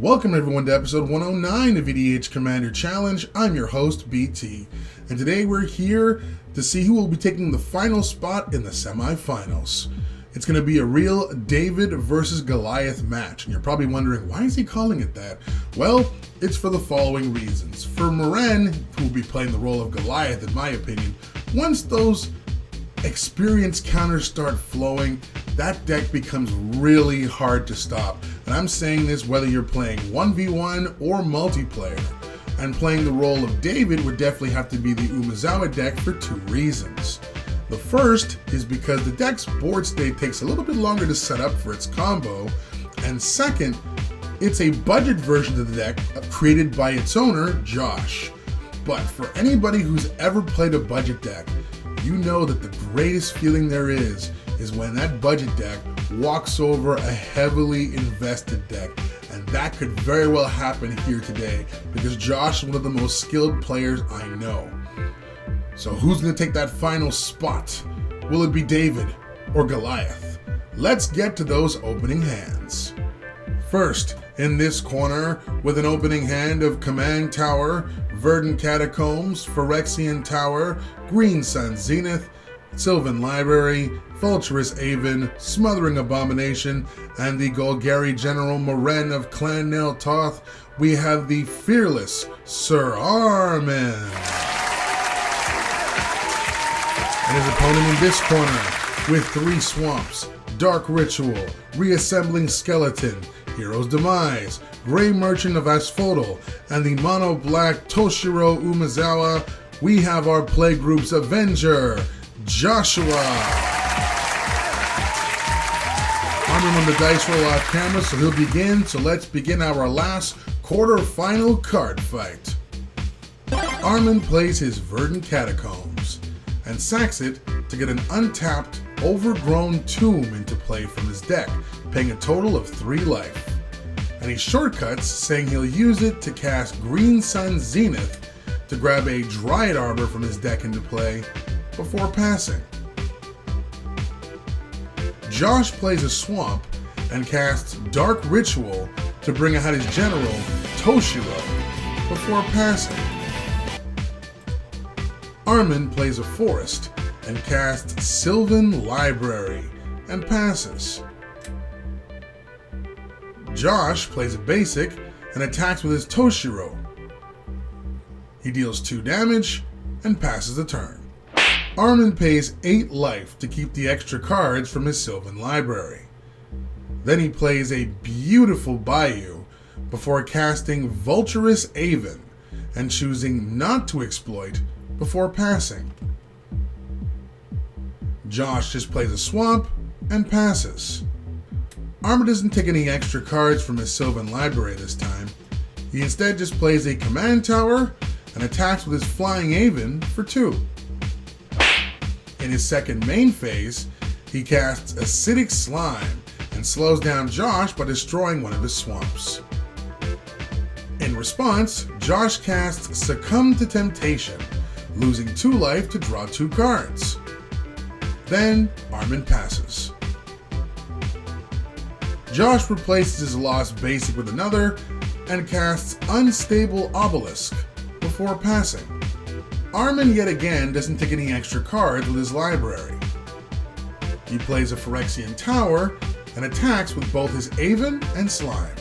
Welcome everyone to episode 109 of EDH Commander Challenge. I'm your host, BT, and today we're here to see who will be taking the final spot in the semifinals. It's going to be a real David versus Goliath match, and you're probably wondering, why is he calling it that? Well, it's for the following reasons. For Meren, who will be playing the role of Goliath in my opinion, once those experience counters start flowing, that deck becomes really hard to stop. And I'm saying this whether you're playing 1v1 or multiplayer. And playing the role of David would definitely have to be the Umezawa deck for two reasons. The first is because the deck's board state takes a little bit longer to set up for its combo, and second, it's a budget version of the deck created by its owner, Josh. But for anybody who's ever played a budget deck, you know that the greatest feeling there is when that budget deck walks over a heavily invested deck. And that could very well happen here today because Josh is one of the most skilled players I know. So who's going to take that final spot? Will it be David or Goliath? Let's get to those opening hands. First, in this corner, with an opening hand of Command Tower, Verdant Catacombs, Phyrexian Tower, Green Sun Zenith, Sylvan Library, Vulturous Aven, Smothering Abomination, and the Golgari General Meren of Clan Nell Toth, we have the fearless Sir Armen. And his opponent in this corner, with 3 Swamps, Dark Ritual, Reassembling Skeleton, Hero's Demise, Grey Merchant of Asphodel, and the mono-black Toshiro Umezawa, we have our Playgroup's Avenger, Joshua. Armen on the dice roll off camera, so he'll begin. So let's begin our last quarterfinal card fight. Armen plays his Verdant Catacombs and sacks it to get an untapped, overgrown tomb into play from his deck, paying a total of 3 life. And he shortcuts, saying he'll use it to cast Green Sun Zenith to grab a Dryad Arbor from his deck into play before passing. Josh plays a Swamp and casts Dark Ritual to bring out his general, Toshiro, before passing. Armen plays a Forest and casts Sylvan Library and passes. Josh plays a basic and attacks with his Toshiro. He deals 2 damage and passes the turn. Armen pays 8 life to keep the extra cards from his Sylvan Library. Then he plays a beautiful Bayou before casting Vulturous Aven and choosing not to exploit before passing. Josh just plays a Swamp and passes. Armen doesn't take any extra cards from his Sylvan Library this time. He instead just plays a Command Tower and attacks with his Flying Aven for 2. In his second main phase, he casts Acidic Slime and slows down Josh by destroying one of his swamps. In response, Josh casts Succumb to Temptation, losing 2 life to draw 2 cards. Then, Armen passes. Josh replaces his lost basic with another and casts Unstable Obelisk before passing. Armen yet again doesn't take any extra cards with his library. He plays a Phyrexian Tower and attacks with both his Aven and Slime.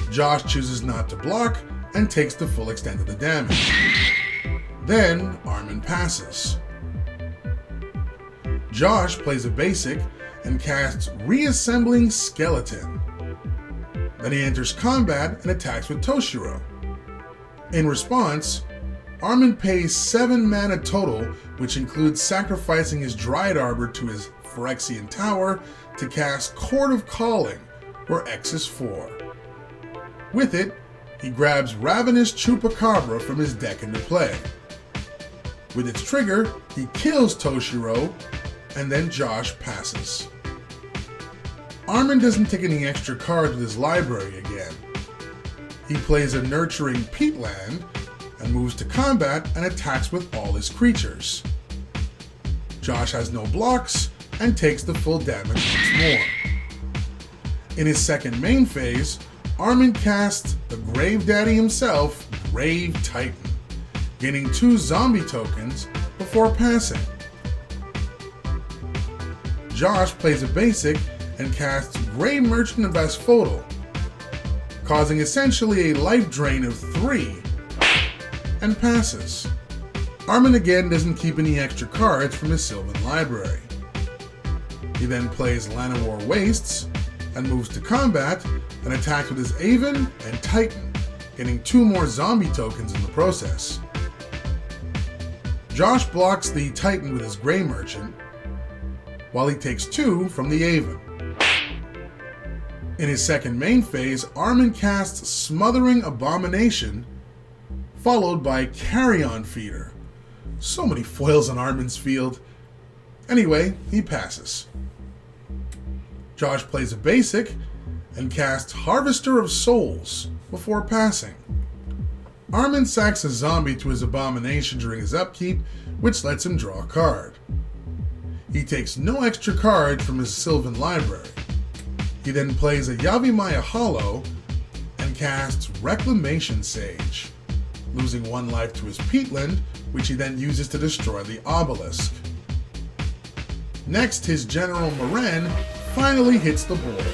Josh chooses not to block and takes the full extent of the damage. Then Armen passes. Josh plays a basic and casts Reassembling Skeleton. Then he enters combat and attacks with Toshiro. In response, Armen pays 7 mana total, which includes sacrificing his Dryad Arbor to his Phyrexian Tower to cast Court of Calling, where X is 4. With it, he grabs Ravenous Chupacabra from his deck into play. With its trigger, he kills Toshiro, and then Josh passes. Armen doesn't take any extra cards with his library again. He plays a Nurturing Peatland and moves to combat and attacks with all his creatures. Josh has no blocks and takes the full damage once more. In his second main phase, Armen casts the Grave Daddy himself, Grave Titan, gaining 2 zombie tokens before passing. Josh plays a basic and casts Grey Merchant of Asphodel, causing essentially a life drain of 3, and passes. Armen again doesn't keep any extra cards from his Sylvan library. He then plays Llanowar Wastes and moves to combat and attacks with his Aven and Titan, getting 2 more zombie tokens in the process. Josh blocks the Titan with his Grey Merchant, while he takes 2 from the Aven. In his second main phase, Armen casts Smothering Abomination, followed by Carrion Feeder. So many foils on Armen's field. Anyway, he passes. Josh plays a basic and casts Harvester of Souls before passing. Armen sacks a zombie to his Abomination during his upkeep, which lets him draw a card. He takes no extra cards from his Sylvan library. He then plays a Yavimaya Hollow and casts Reclamation Sage, losing 1 life to his Peatland, which he then uses to destroy the Obelisk. Next, his General Meren finally hits the board.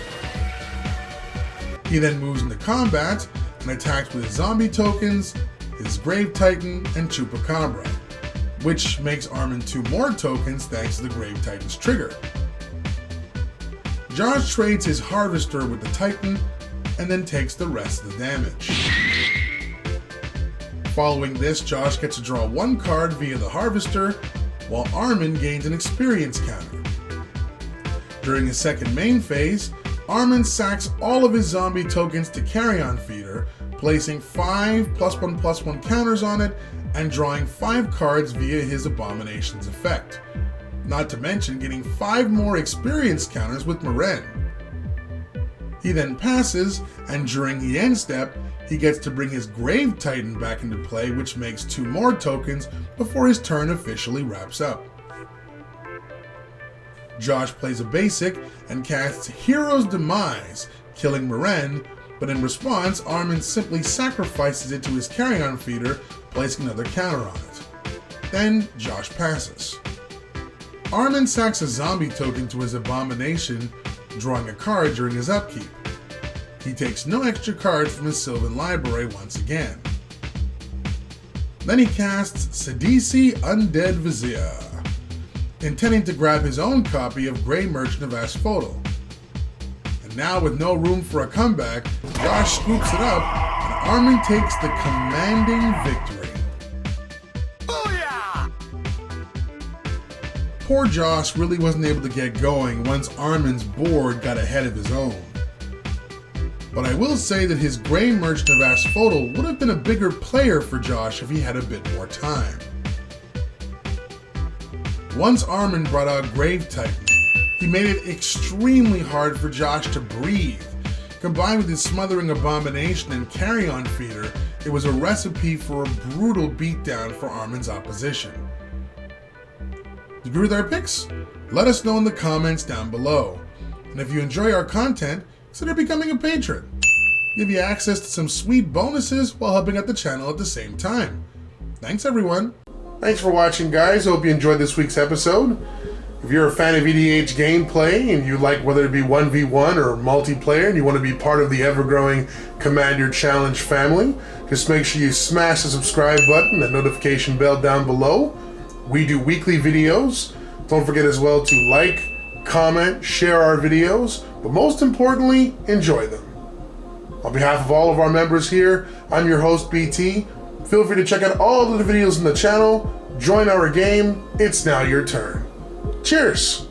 He then moves into combat and attacks with his zombie tokens, his Grave Titan, and Chupacabra, which makes Armen 2 more tokens thanks to the Grave Titan's trigger. Josh trades his Harvester with the Titan and then takes the rest of the damage. Following this, Josh gets to draw 1 card via the Harvester, while Armen gains an experience counter. During his second main phase, Armen sacks all of his zombie tokens to Carrion Feeder, placing 5 +1/+1 counters on it and drawing 5 cards via his Abomination's effect. Not to mention getting 5 more experience counters with Meren. He then passes, and during the end step, he gets to bring his Grave Titan back into play, which makes 2 more tokens before his turn officially wraps up. Josh plays a basic and casts Hero's Demise, killing Meren, but in response, Armen simply sacrifices it to his Carrion Feeder, placing another counter on it. Then, Josh passes. Armen sacks a zombie token to his Abomination, drawing a card during his upkeep. He takes no extra cards from his Sylvan library once again. Then he casts Sidisi Undead Vizier, intending to grab his own copy of Grey Merchant of Asphodel. And now, with no room for a comeback, Josh scoops it up, and Armen takes the commanding victory. Booyah! Poor Josh really wasn't able to get going once Armen's board got ahead of his own. But I will say that his Grey Merchant of Asphodel would have been a bigger player for Josh if he had a bit more time. Once Armen brought out Grave Titan, he made it extremely hard for Josh to breathe. Combined with his Smothering Abomination and Carrion Feeder, it was a recipe for a brutal beatdown for Armen's opposition. Do you agree with our picks? Let us know in the comments down below. And if you enjoy our content, consider becoming a patron. Give you access to some sweet bonuses while helping out the channel at the same time. Thanks everyone. Thanks for watching, guys. Hope you enjoyed this week's episode. If you're a fan of EDH gameplay and you like whether it be 1v1 or multiplayer and you want to be part of the ever-growing Commander Challenge family, just make sure you smash the subscribe button and notification bell down below. We do weekly videos. Don't forget as well to like, comment, share our videos, but most importantly, enjoy them. On behalf of all of our members here, I'm your host, BT. Feel free to check out all of the videos in the channel, join our game, it's now your turn. Cheers!